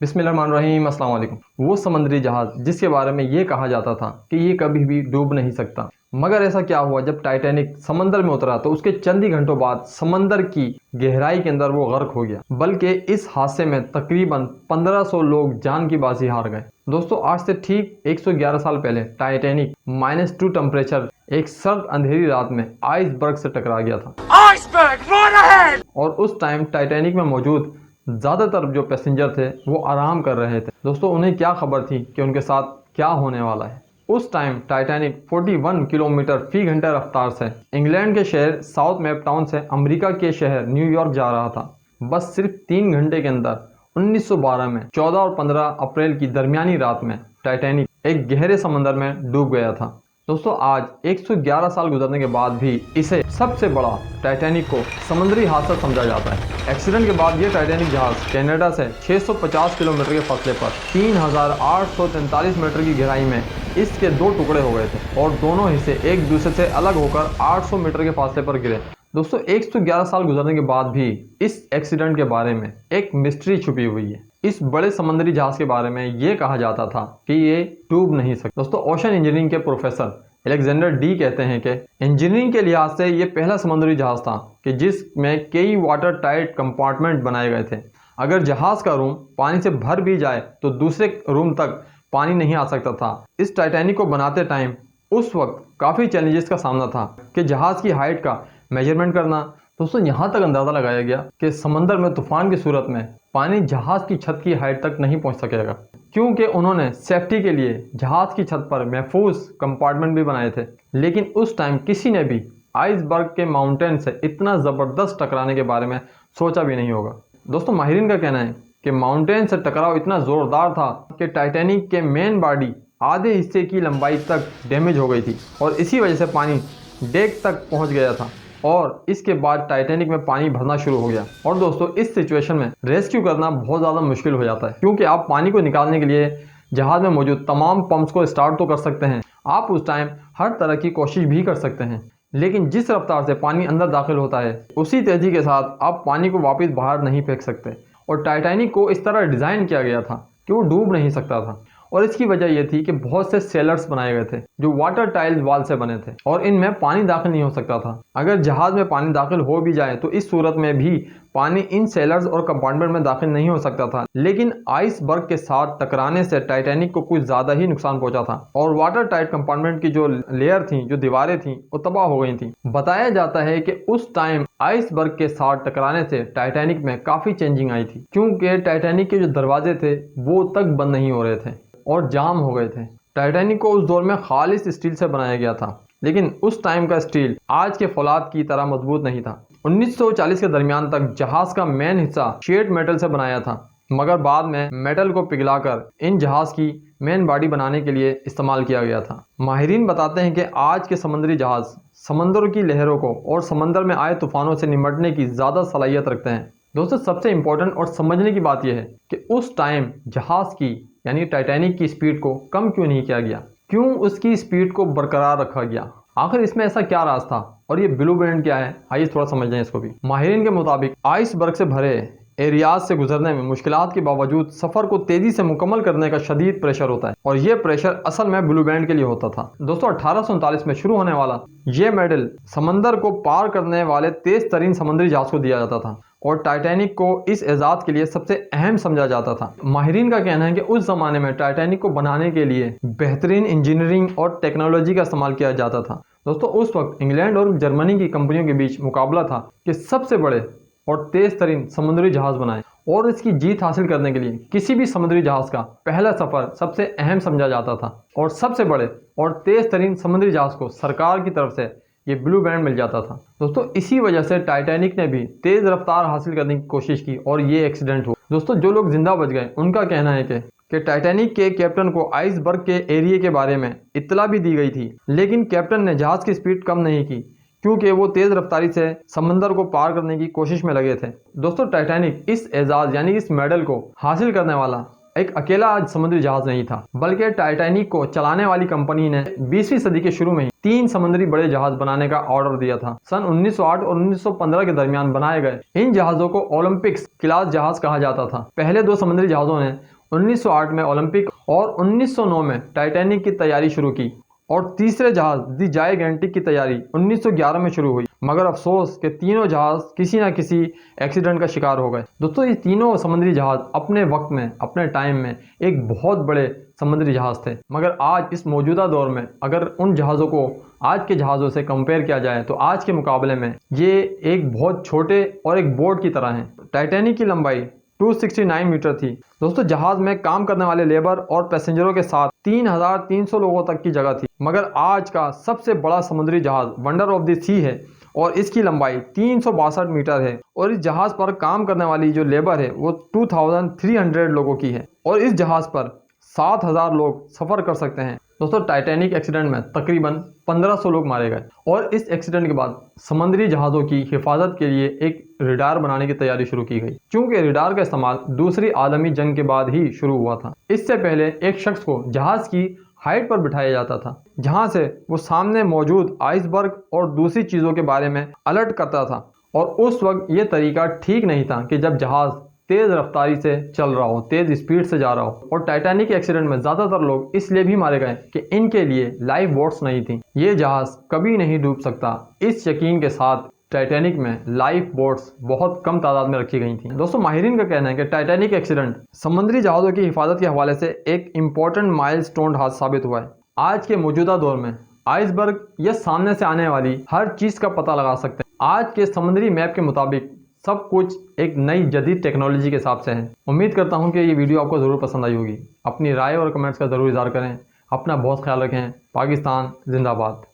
बिस्मिल्लाहिर्रहमानिर्रहीम, अस्सलाम वालेकुम। वो समंदरी जहाज जिसके बारे में ये कहा जाता था कि ये कभी भी डूब नहीं सकता, मगर ऐसा क्या हुआ जब टाइटैनिक समंदर में उतरा तो उसके चंद ही घंटों बाद समंदर की गहराई के अंदर वो गर्क हो गया। बल्कि इस हादसे में तकरीबन 1500 लोग जान की बाजी हार गए। दोस्तों, आज से ठीक 111 साल पहले टाइटैनिक -2 टेम्परेचर एक सर्द अंधेरी रात में आइसबर्ग से टकरा गया था। और उस टाइम टाइटैनिक में मौजूद ज़्यादातर जो पैसेंजर थे वो आराम कर रहे थे। दोस्तों, उन्हें क्या खबर थी कि उनके साथ क्या होने वाला है। उस टाइम टाइटैनिक 41 किलोमीटर फी घंटा रफ्तार से इंग्लैंड के शहर साउथ मेप टाउन से अमेरिका के शहर न्यूयॉर्क जा रहा था। बस सिर्फ 3 घंटे के अंदर 1912 में 14 और 15 अप्रैल की दरमियानी रात में टाइटैनिक एक गहरे समंदर में डूब गया था। दोस्तों, आज 111 साल गुजरने के बाद भी इसे सबसे बड़ा टाइटैनिक को समुद्री हादसा समझा जाता है। एक्सीडेंट के बाद ये टाइटैनिक जहाज कनाडा से 650 किलोमीटर के फासले पर 3843 मीटर की गहराई में इसके 2 टुकड़े हो गए थे और दोनों हिस्से एक दूसरे से अलग होकर 800 मीटर के फासले पर गिरे। दोस्तों, 111 साल गुजरने के बाद भी इस एक्सीडेंट के बारे में एक मिस्ट्री छुपी हुई है। इस बड़े समुद्री जहाज के बारे में ये कहा जाता था कि ये डूब नहीं सकता। दोस्तों, ओशन इंजीनियरिंग के प्रोफेसर अलेक्जेंडर डी कहते हैं कि इंजीनियरिंग के लिहाज से ये पहला समुद्री जहाज था कि जिसमें कई वाटर टाइट कंपार्टमेंट बनाए गए थे। अगर जहाज का रूम पानी से भर भी जाए तो दूसरे रूम तक पानी नहीं आ सकता था। इस टाइटैनिक को बनाते टाइम उस वक्त काफ़ी चैलेंजेस का सामना था कि जहाज की हाइट का मेजरमेंट करना। दोस्तों, यहाँ तक अंदाज़ा लगाया गया कि समंदर में तूफान की सूरत में पानी जहाज की छत की हाइट तक नहीं पहुँच सकेगा, क्योंकि उन्होंने सेफ्टी के लिए जहाज की छत पर महफूज कंपार्टमेंट भी बनाए थे। लेकिन उस टाइम किसी ने भी आइसबर्ग के माउंटेन से इतना ज़बरदस्त टकराने के बारे में सोचा भी नहीं होगा। दोस्तों, माहिरीन का कहना है कि माउंटेन से टकराव इतना ज़ोरदार था कि टाइटैनिक के मेन बॉडी आधे हिस्से की लंबाई तक डैमेज हो गई थी और इसी वजह से पानी डेक तक पहुंच गया था और इसके बाद टाइटैनिक में पानी भरना शुरू हो गया। और दोस्तों, इस सिचुएशन में रेस्क्यू करना बहुत ज़्यादा मुश्किल हो जाता है, क्योंकि आप पानी को निकालने के लिए जहाज़ में मौजूद तमाम पंप्स को स्टार्ट तो कर सकते हैं, आप उस टाइम हर तरह की कोशिश भी कर सकते हैं, लेकिन जिस रफ्तार से पानी अंदर दाखिल होता है उसी तेज़ी के साथ आप पानी को वापस बाहर नहीं फेंक सकते। और टाइटैनिक को इस तरह डिज़ाइन किया गया था कि वो डूब नहीं सकता था। और इसकी वजह यह थी कि बहुत से सेलर्स बनाए गए थे जो वाटर टाइल्स वाल से बने थे और इनमें पानी दाखिल नहीं हो सकता था। अगर जहाज में पानी दाखिल हो भी जाए तो इस सूरत में भी पानी इन सेलर्स और कंपार्टमेंट में दाखिल नहीं हो सकता था। लेकिन आइसबर्ग के साथ टकराने से टाइटैनिक को कुछ ज़्यादा ही नुकसान पहुंचा था और वाटर टाइट कंपार्टमेंट की जो लेयर थी, जो दीवारें थी, वो तबाह हो गई थी। बताया जाता है कि उस टाइम आइसबर्ग के साथ टकराने से टाइटैनिक में काफ़ी चेंजिंग आई थी, क्योंकि टाइटैनिक के जो दरवाजे थे वो तक बंद नहीं हो रहे थे और जाम हो गए थे। टाइटैनिक को उस दौर में खालिस स्टील से बनाया गया था, लेकिन उस टाइम का स्टील आज के फौलाद की तरह मजबूत नहीं था। 1940 के दरमियान तक जहाज का मेन हिस्सा शीट मेटल से बनाया था, मगर बाद में मेटल को पिघलाकर इन जहाज की मेन बॉडी बनाने के लिए इस्तेमाल किया गया था। माहिरीन बताते हैं कि आज के समुद्री जहाज समंदर की लहरों को और समंदर में आए तूफानों से निपटने की ज़्यादा सलाहियत रखते हैं। दोस्तों, सबसे इम्पोर्टेंट और समझने की बात यह है कि उस टाइम जहाज की यानी टाइटैनिक की स्पीड को कम क्यों नहीं किया गया, क्यों उसकी स्पीड को बरकरार रखा गया, आखिर इसमें ऐसा क्या राज था और ये ब्लू प्रिंट क्या है। आइए थोड़ा समझ लें इसको भी। माहिरीन के मुताबिक आइसबर्ग से भरे एरियाज से गुजरने में मुश्किलात के बावजूद सफ़र को तेज़ी से मुकम्मल करने का शदीद प्रेशर होता है और ये प्रेशर असल में ब्लू बैंड के लिए होता था। दोस्तों, 1839 में शुरू होने वाला ये मेडल समंदर को पार करने वाले तेज तरीन समुद्री जहाज को दिया जाता था और टाइटैनिक को इस एजाज के लिए सबसे अहम समझा जाता था। माहिरीन का कहना है कि उस ज़माने में टाइटैनिक को बनाने के लिए बेहतरीन इंजीनियरिंग और टेक्नोलॉजी का इस्तेमाल किया जाता था। दोस्तों, उस वक्त इंग्लैंड और जर्मनी की कंपनियों के बीच मुकाबला था कि सबसे बड़े और तेज तरीन समुद्री जहाज बनाए और इसकी जीत हासिल करने के लिए किसी भी समुद्री जहाज का पहला सफ़र सबसे अहम समझा जाता था और सबसे बड़े और तेज तरीन समुद्री जहाज को सरकार की तरफ से ये ब्लू बैंड मिल जाता था। दोस्तों, इसी वजह से टाइटैनिक ने भी तेज़ रफ्तार हासिल करने की कोशिश की और ये एक्सीडेंट हुआ। दोस्तों, जो लोग जिंदा बच गए उनका कहना है कि टाइटैनिक के कैप्टन को आइसबर्ग के एरिया के बारे में इत्तला भी दी गई थी, लेकिन कैप्टन ने जहाज की स्पीड कम नहीं की क्योंकि वो तेज़ रफ्तारी से समंदर को पार करने की कोशिश में लगे थे। दोस्तों, टाइटैनिक इस एजाज़ यानी इस मेडल को हासिल करने वाला एक अकेला समुद्री जहाज नहीं था, बल्कि टाइटैनिक को चलाने वाली कंपनी ने 20वीं सदी के शुरू में ही 3 समुद्री बड़े जहाज बनाने का ऑर्डर दिया था। सन 1908 और 1915 के दरमियान बनाए गए इन जहाजों को ओलंपिक्स क्लास जहाज कहा जाता था। पहले 2 समुद्री जहाजों ने 1908 में ओलंपिक और 1909 में टाइटैनिक की तैयारी शुरू की और तीसरे जहाज दी जायंटिक की तैयारी 1911 में शुरू हुई। मगर अफसोस कि तीनों जहाज किसी न किसी एक्सीडेंट का शिकार हो गए। दोस्तों, ये तीनों समुद्री जहाज अपने वक्त में, अपने टाइम में एक बहुत बड़े समुद्री जहाज थे। मगर आज इस मौजूदा दौर में अगर उन जहाज़ों को आज के जहाज़ों से कंपेयर किया जाए तो आज के मुकाबले में ये एक बहुत छोटे और एक बोट की तरह हैं। टाइटैनिक की लंबाई 269 मीटर थी। दोस्तों, जहाज में काम करने वाले लेबर और पैसेंजरों के साथ 3300 लोगों तक की जगह थी। मगर आज का सबसे बड़ा समुद्री जहाज वंडर ऑफ द सी है और इसकी लंबाई 362 मीटर है और इस जहाज पर काम करने वाली जो लेबर है वो 2300 लोगों की है और इस जहाज पर 7000 लोग सफ़र कर सकते हैं। दोस्तों, टाइटैनिक एक्सीडेंट में तकरीबन 1500 लोग मारे गए और इस एक्सीडेंट के बाद समुद्री जहाज़ों की हिफाजत के लिए एक रडार बनाने की तैयारी शुरू की गई, क्योंकि रडार का इस्तेमाल दूसरी आलमी जंग के बाद ही शुरू हुआ था। इससे पहले एक शख्स को जहाज़ की हाइट पर बिठाया जाता था, जहां से वो सामने मौजूद आइसबर्ग और दूसरी चीज़ों के बारे में अलर्ट करता था। और उस वक्त ये तरीका ठीक नहीं था कि जब जहाज़ तेज़ रफ्तारी से चल रहा हो, तेज़ स्पीड से जा रहा हो। और टाइटैनिक के एक्सीडेंट में ज़्यादातर लोग इसलिए भी मारे गए कि इनके लिए लाइफ बोट्स नहीं थी। ये जहाज़ कभी नहीं डूब सकता, इस यकीन के साथ टाइटैनिक में लाइफ बोट्स बहुत कम तादाद में रखी गई थी। दोस्तों, माहिरीन का कहना है कि टाइटैनिक एक्सीडेंट समुद्री जहाज़ों की हिफाजत के हवाले से एक इम्पॉर्टेंट माइलस्टोन हाथ साबित हुआ है। आज के मौजूदा दौर में आइसबर्ग या सामने से आने वाली हर चीज़ का पता लगा सकते हैं। आज के समुद्री मैप के मुताबिक सब कुछ एक नई जदीद टेक्नोलॉजी के हिसाब से है। उम्मीद करता हूँ कि ये वीडियो आपको ज़रूर पसंद आई होगी। अपनी राय और कमेंट्स का ज़रूर इज़हार करें। अपना बहुत ख्याल रखें। पाकिस्तान जिंदाबाद।